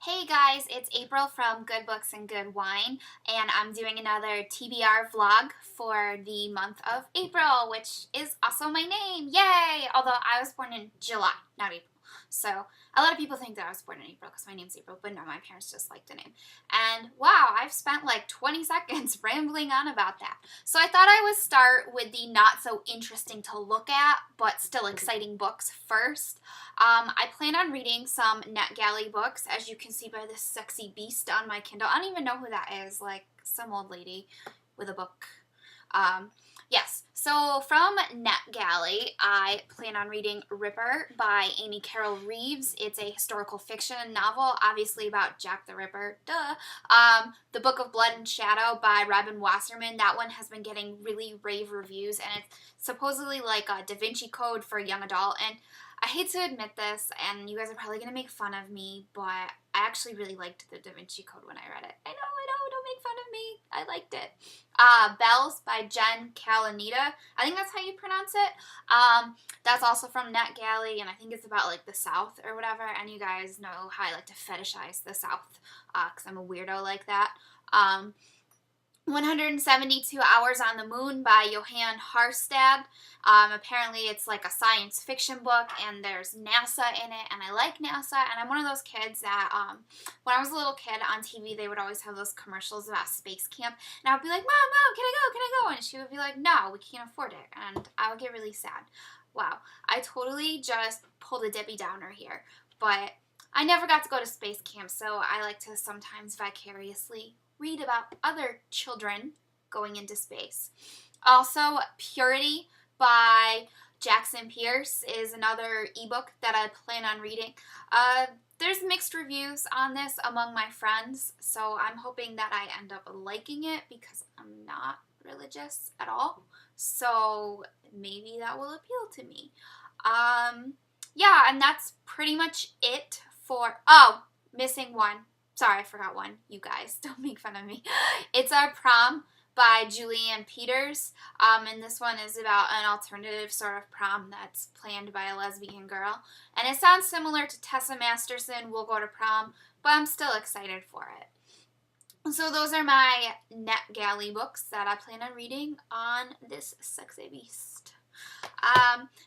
Hey guys, it's April from Good Books and Good Wine, and I'm doing another TBR vlog for the month of April, which is also my name. Yay! Although I was born in July, not April. So a lot of people think that I was born in April because my name's April, but no, my parents just liked the name. And wow, I've spent like 20 seconds rambling on about that. So I thought I would start with the not so interesting to look at, but still exciting books first. I plan on reading some NetGalley books, as you can see by this sexy beast on my Kindle. I don't even know who that is, like some old lady with a book. Yes, so from NetGalley, I plan on reading Ripper by Amy Carol Reeves. It's a historical fiction novel, obviously about Jack the Ripper, duh. The Book of Blood and Shadow by Robin Wasserman. That one has been getting really rave reviews, and it's supposedly like a Da Vinci Code for a young adult, and I hate to admit this, and you guys are probably going to make fun of me, but I actually really liked the Da Vinci Code when I read it. I know, don't make fun of me. I liked it. Bells by Jen Calanita. I think that's how you pronounce it. That's also from NetGalley, and I think it's about like the South or whatever, and you guys know how I like to fetishize the South, because I'm a weirdo like that. 172 Hours on the Moon by Johan Harstad. Apparently it's like a science fiction book, and there's NASA in it, and I like NASA, and I'm one of those kids that, when I was a little kid on TV, they would always have those commercials about space camp, and I would be like, Mom, can I go? And she would be like, no, we can't afford it, and I would get really sad. Wow, I totally just pulled a Debbie Downer here, but I never got to go to space camp, so I like to sometimes vicariously read about other children going into space. Also, Purity by Jackson Pierce is another ebook that I plan on reading. There's mixed reviews on this among my friends, so I'm hoping that I end up liking it because I'm not religious at all. So maybe that will appeal to me. Yeah, and that's pretty much it for... Oh, missing one. Sorry, I forgot one. You guys, don't make fun of me. It's Our Prom by Julianne Peters. And this one is about an alternative sort of prom that's planned by a lesbian girl. And it sounds similar to Tessa Masterson, We'll Go to Prom, but I'm still excited for it. So those are my NetGalley books that I plan on reading on this sexy beast.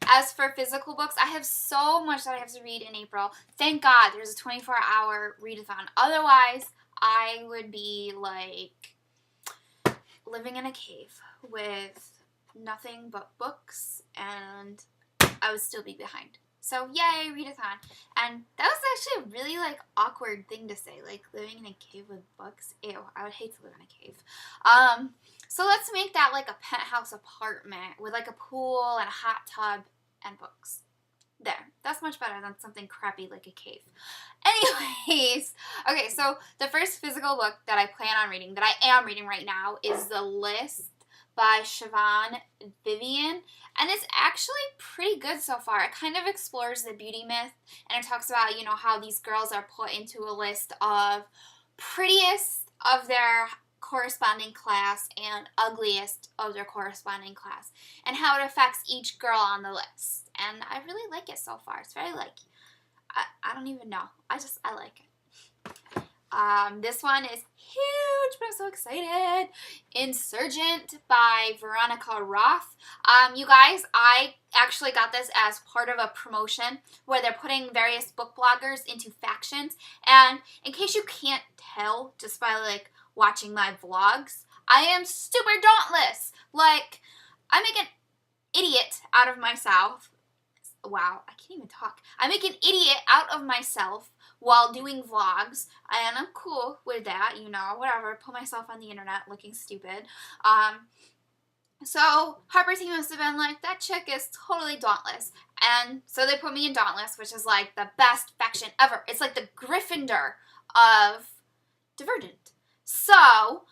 As for physical books, I have so much that I have to read in April. Thank God there's a 24-hour readathon. Otherwise, I would be like living in a cave with nothing but books, and I would still be behind. So yay, readathon. And that was actually a really like awkward thing to say, like living in a cave with books. Ew, I would hate to live in a cave. So let's make that like a penthouse apartment with like a pool and a hot tub and books. There, that's much better than something crappy like a cave. Anyways, okay, so the first physical book that I plan on reading, that I am reading right now, is The List by Siobhan Vivian, and it's actually pretty good so far. It kind of explores the beauty myth, and it talks about, you know, how these girls are put into a list of prettiest of their corresponding class and ugliest of their corresponding class, and how it affects each girl on the list. And I really like it so far. It's very like, I don't even know. I like it. This one is huge, but I'm so excited. Insurgent by Veronica Roth. You guys, I actually got this as part of a promotion where they're putting various book bloggers into factions. And in case you can't tell just by like watching my vlogs, I am super dauntless. Like, I make an idiot out of myself. Wow, I can't even talk. I make an idiot out of myself while doing vlogs, and I'm cool with that, you know, whatever. Put myself on the internet looking stupid. So Harper T must have been like, that chick is totally dauntless. And so they put me in Dauntless, which is like the best faction ever. It's like the Gryffindor of Divergent. So,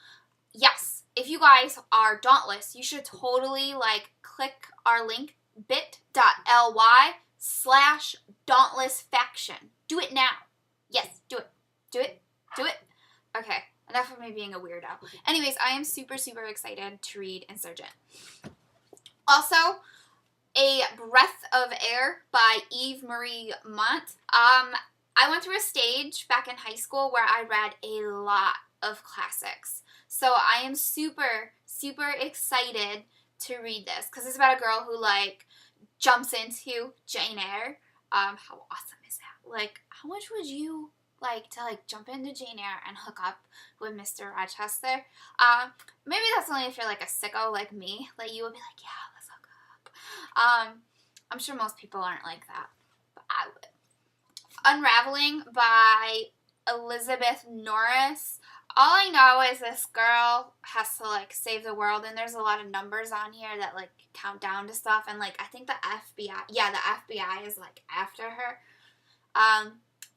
yes, if you guys are dauntless, you should totally like click our link, bit.ly/dauntlessfaction. Do it now. Yes, do it. Do it. Do it. Okay, enough of me being a weirdo. Anyways, I am super, super excited to read Insurgent. Also, A Breath of Air by Eve Marie Mont. I I went through a stage back in high school where I read a lot of classics. So I am super, super excited to read this because it's about a girl who like jumps into Jane Eyre. How awesome is that? Like, how much would you like to like jump into Jane Eyre and hook up with Mr. Rochester? Maybe that's only if you're like a sicko like me. Like you would be like, yeah, let's hook up. I'm sure most people aren't like that, but I would. Unraveling by Elizabeth Norris. All I know is this girl has to like save the world, and there's a lot of numbers on here that like count down to stuff, and like I think the FBI is like after her.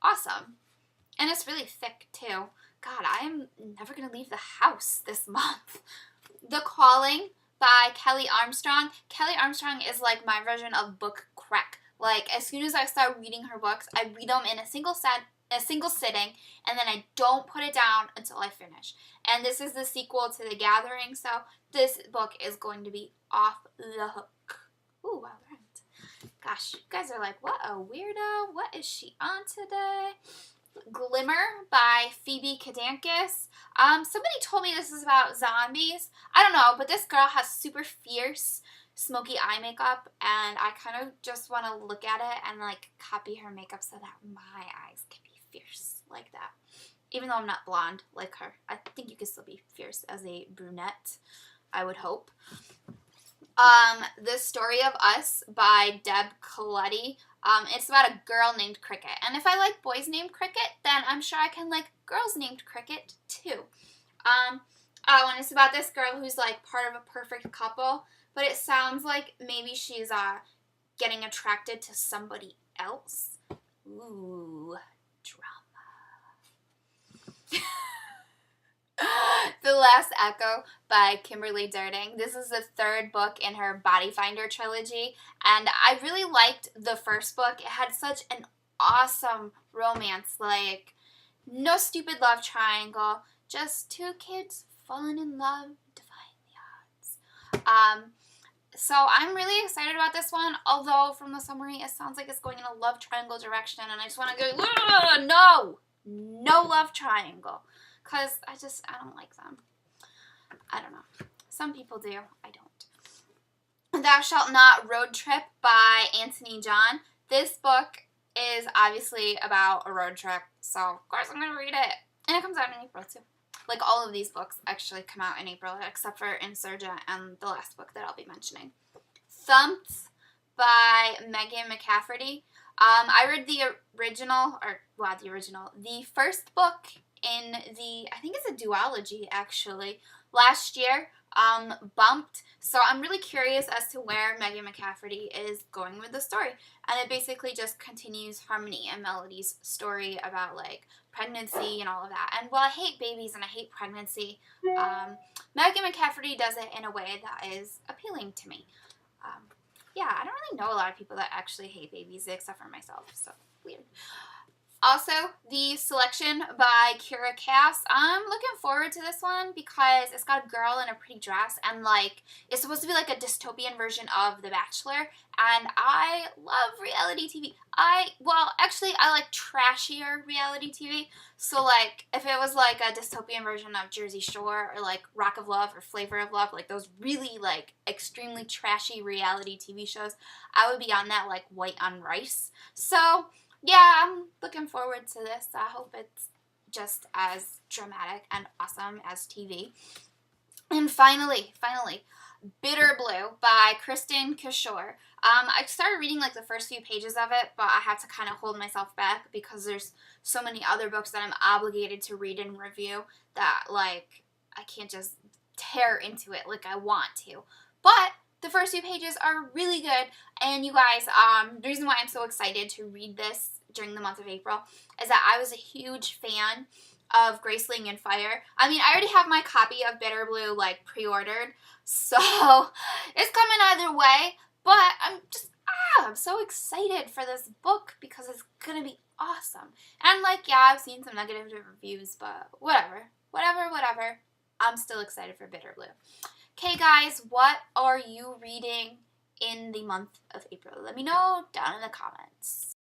Awesome. And it's really thick too. God, I am never gonna leave the house this month. The Calling by Kelly Armstrong. Kelly Armstrong is like my version of book crack. Like, as soon as I start reading her books, I read them in a single sitting, and then I don't put it down until I finish. And this is the sequel to The Gathering, so this book is going to be off the hook. Ooh, wow, rhymed. Gosh, you guys are like, what a weirdo. What is she on today? Glimmer by Phoebe Kadankis. Somebody told me this is about zombies. I don't know, but this girl has super fierce smoky eye makeup, and I kind of just want to look at it and like copy her makeup so that my eyes can be fierce like that. Even though I'm not blonde like her, I think you can still be fierce as a brunette, I would hope. The Story of Us by Deb Coletti. It's about a girl named Cricket, and if I like boys named Cricket, then I'm sure I can like girls named Cricket too. And it's about this girl who's like part of a perfect couple, but it sounds like maybe she's getting attracted to somebody else. Ooh, drama. The Last Echo by Kimberly Durding. This is the third book in her Body Finder trilogy, and I really liked the first book. It had such an awesome romance, like no stupid love triangle, just two kids falling in love, defying the odds. So I'm really excited about this one, although from the summary it sounds like it's going in a love triangle direction, and I just want to go, no love triangle, because I don't like them. I don't know. Some people do. I don't. Thou Shalt Not Road Trip by Anthony John. This book is obviously about a road trip, so of course I'm going to read it. And it comes out in April too. Like all of these books actually come out in April, except for Insurgent and the last book that I'll be mentioning. Thumped by Megan McCafferty. I read the first book in I think it's a duology actually, last year, Bumped. So I'm really curious as to where Megan McCafferty is going with the story. And it basically just continues Harmony and Melody's story about like pregnancy and all of that. And while I hate babies and I hate pregnancy, Megan McCafferty does it in a way that is appealing to me. Yeah, I don't really know a lot of people that actually hate babies except for myself, so weird. Also, The Selection by Kira Cass. I'm looking forward to this one because it's got a girl in a pretty dress, and like it's supposed to be like a dystopian version of The Bachelor, and I love reality TV. I like trashier reality TV. So like if it was like a dystopian version of Jersey Shore or like Rock of Love or Flavor of Love, like those really like extremely trashy reality TV shows, I would be on that like white on rice. So yeah, I'm looking forward to this. I hope it's just as dramatic and awesome as TV. And finally, Bitter Blue by Kristen Kishore. I started reading like the first few pages of it, but I had to kind of hold myself back because there's so many other books that I'm obligated to read and review that like I can't just tear into it like I want to. But the first few pages are really good, and you guys, the reason why I'm so excited to read this during the month of April is that I was a huge fan of Graceling and Fire. I mean, I already have my copy of Bitter Blue, like, pre-ordered, so it's coming either way, but I'm so excited for this book because it's gonna be awesome. And, like, yeah, I've seen some negative reviews, but whatever. I'm still excited for Bitter Blue. Okay, guys, what are you reading in the month of April? Let me know down in the comments.